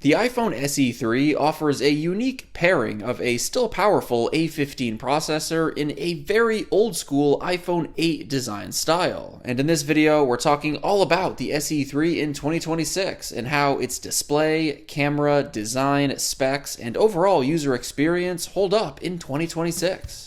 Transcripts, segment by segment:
The iPhone SE3 offers a unique pairing of a still powerful A15 processor in a very old-school iPhone 8 design style. And in this video, we're talking all about the SE3 in 2026 and how its display, camera, design, specs, and overall user experience hold up in 2026.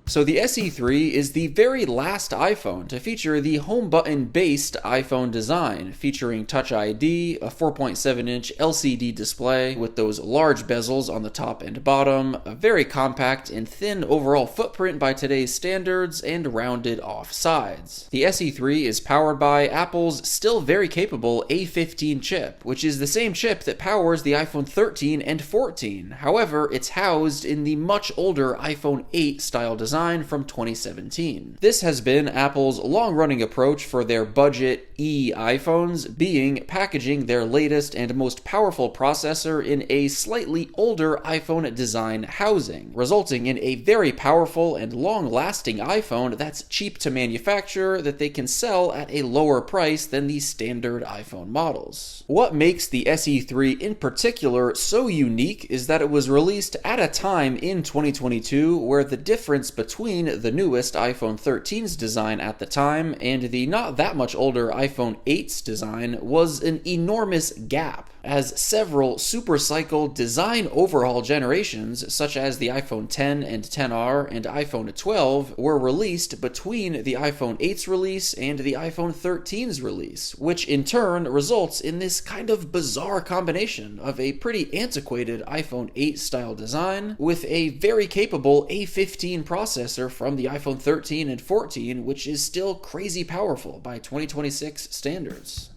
So the SE3 is the very last iPhone to feature the home button-based iPhone design, featuring Touch ID, a 4.7-inch LCD display with those large bezels on the top and bottom, a very compact and thin overall footprint by today's standards, and rounded off sides. The SE3 is powered by Apple's still very capable A15 chip, which is the same chip that powers the iPhone 13 and 14. However, it's housed in the much older iPhone 8 style design from 2017. This has been Apple's long-running approach for their budget E iPhones, being packaging their latest and most powerful processor in a slightly older iPhone design housing, resulting in a very powerful and long-lasting iPhone that's cheap to manufacture that they can sell at a lower price than the standard iPhone models. What makes the SE3 in particular so unique is that it was released at a time in 2022 where the difference between the newest iPhone 13's design at the time and the not that much older iPhone 8's design was an enormous gap, as several supercycle design overhaul generations, such as the iPhone 10 and 10R and iPhone 12, were released between the iPhone 8's release and the iPhone 13's release, which in turn results in this kind of bizarre combination of a pretty antiquated iPhone 8 style design with a very capable A15 processor from the iPhone 13 and 14, which is still crazy powerful by 2026 standards.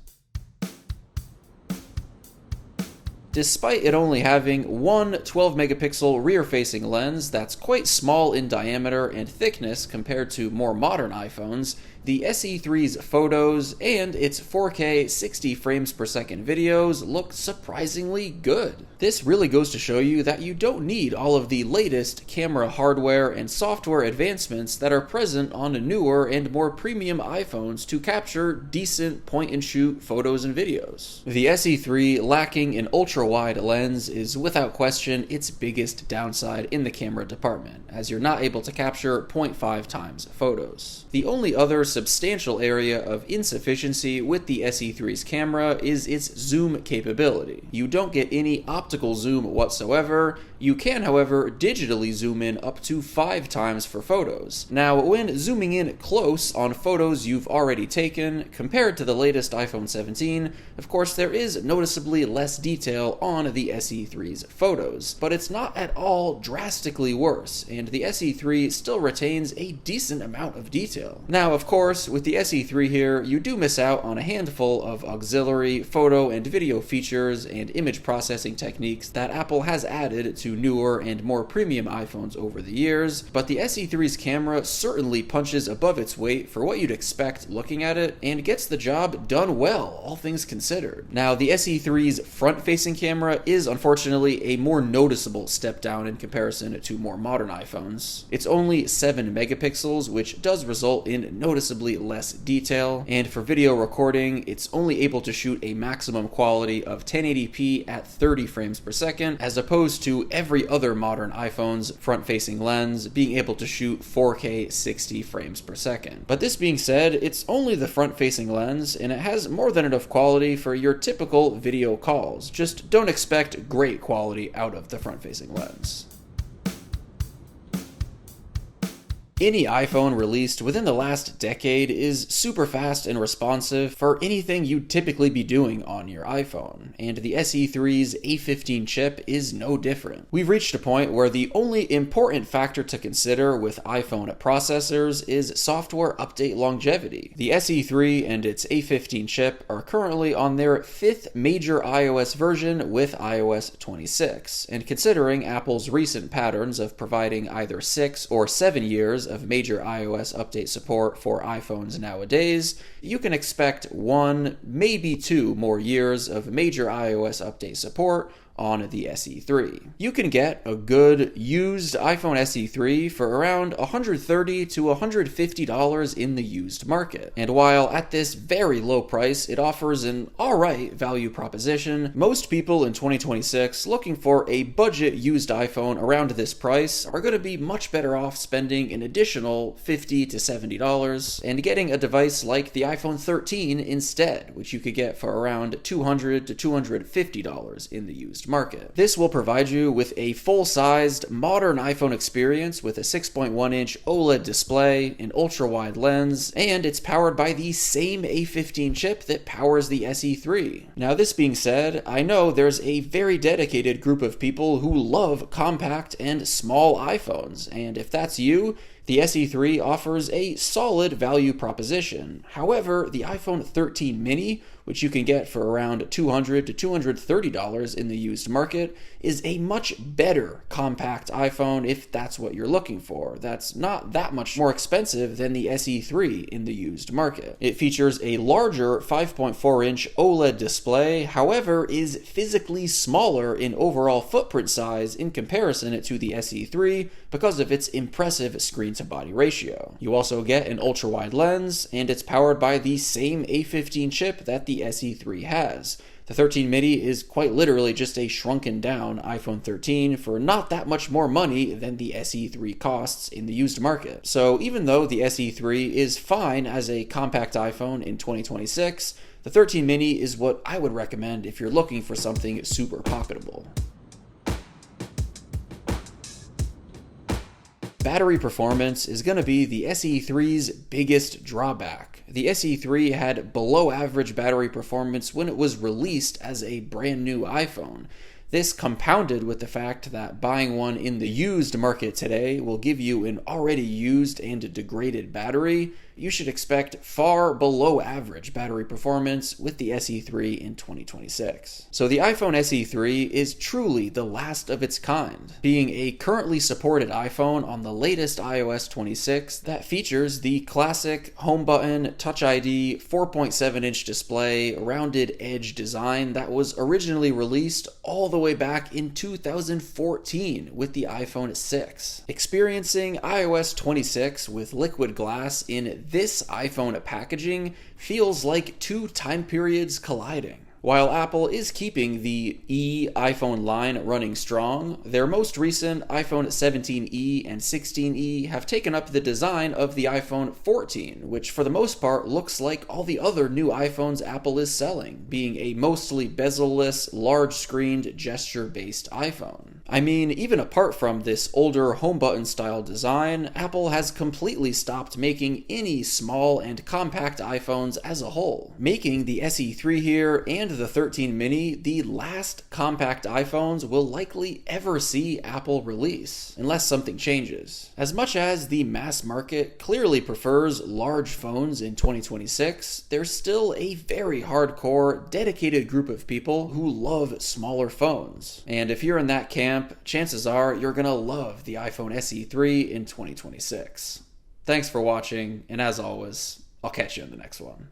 Despite it only having one 12-megapixel rear-facing lens that's quite small in diameter and thickness compared to more modern iPhones, the SE3's photos and its 4K 60 frames per second videos look surprisingly good. This really goes to show you that you don't need all of the latest camera hardware and software advancements that are present on newer and more premium iPhones to capture decent point-and-shoot photos and videos. The SE3 lacking an ultra-wide lens is without question its biggest downside in the camera department, as you're not able to capture 0.5 times photos. The only other substantial area of insufficiency with the SE3's camera is its zoom capability. You don't get any optical zoom whatsoever. You can, however, digitally zoom in up to 5 times for photos. Now, when zooming in close on photos you've already taken, compared to the latest iPhone 17, of course there is noticeably less detail on the SE3's photos, but it's not at all drastically worse, and the SE3 still retains a decent amount of detail. Now, of course, with the SE3 here, you do miss out on a handful of auxiliary photo and video features and image processing techniques that Apple has added to newer and more premium iPhones over the years, but the SE3's camera certainly punches above its weight for what you'd expect looking at it, and gets the job done well, all things considered. Now, the SE3's front-facing camera is unfortunately a more noticeable step down in comparison to more modern iPhones. It's only 7 megapixels, which does result in noticeably less detail, and for video recording, it's only able to shoot a maximum quality of 1080p at 30 frames per second, as opposed to every other modern iPhone's front-facing lens being able to shoot 4K 60 frames per second. But this being said, it's only the front-facing lens, and it has more than enough quality for your typical video calls. Just don't expect great quality out of the front-facing lens. Any iPhone released within the last decade is super fast and responsive for anything you'd typically be doing on your iPhone, and the SE3's A15 chip is no different. We've reached a point where the only important factor to consider with iPhone processors is software update longevity. The SE3 and its A15 chip are currently on their 5th major iOS version with iOS 26, and considering Apple's recent patterns of providing either 6 or 7 years of major iOS update support for iPhones nowadays, you can expect 1, maybe 2 more years of major iOS update support on the SE3. You can get a good used iPhone SE3 for around $130 to $150 in the used market. And while at this very low price it offers an alright value proposition, most people in 2026 looking for a budget used iPhone around this price are going to be much better off spending an additional $50 to $70 and getting a device like the iPhone 13 instead, which you could get for around $200 to $250 in the used market. This will provide you with a full-sized, modern iPhone experience with a 6.1-inch OLED display, an ultra-wide lens, and it's powered by the same A15 chip that powers the SE3. Now, this being said, I know there's a very dedicated group of people who love compact and small iPhones, and if that's you, the SE3 offers a solid value proposition. However, the iPhone 13 mini, which you can get for around $200 to $230 in the used market, is a much better compact iPhone if that's what you're looking for. That's not that much more expensive than the SE3 in the used market. It features a larger 5.4-inch OLED display, however, is physically smaller in overall footprint size in comparison to the SE3 because of its impressive screen-to-body ratio. You also get an ultra-wide lens, and it's powered by the same A15 chip that the SE3 has. The 13 mini is quite literally just a shrunken down iPhone 13 for not that much more money than the SE3 costs in the used market. So even though the SE3 is fine as a compact iPhone in 2026, the 13 mini is what I would recommend if you're looking for something super pocketable. Battery performance is going to be the SE3's biggest drawback. The SE3 had below average battery performance when it was released as a brand new iPhone. This compounded with the fact that buying one in the used market today will give you an already used and degraded battery. You should expect far below average battery performance with the SE3 in 2026. So the iPhone SE3 is truly the last of its kind, being a currently supported iPhone on the latest iOS 26 that features the classic home button, Touch ID, 4.7-inch display, rounded edge design that was originally released all the way back in 2014 with the iPhone 6. Experiencing iOS 26 with liquid glass in this iPhone packaging feels like two time periods colliding. While Apple is keeping the iPhone line running strong, their most recent iPhone 17e and 16e have taken up the design of the iPhone 14, which for the most part looks like all the other new iPhones Apple is selling, being a mostly bezel-less, large-screened, gesture-based iPhone. I mean, even apart from this older home button style design, Apple has completely stopped making any small and compact iPhones as a whole, making the SE3 here and the 13 mini the last compact iPhones we'll likely ever see Apple release, unless something changes. As much as the mass market clearly prefers large phones in 2026, there's still a very hardcore, dedicated group of people who love smaller phones. And if you're in that camp, chances are you're gonna love the iPhone SE3 in 2026. Thanks for watching, and as always, I'll catch you in the next one.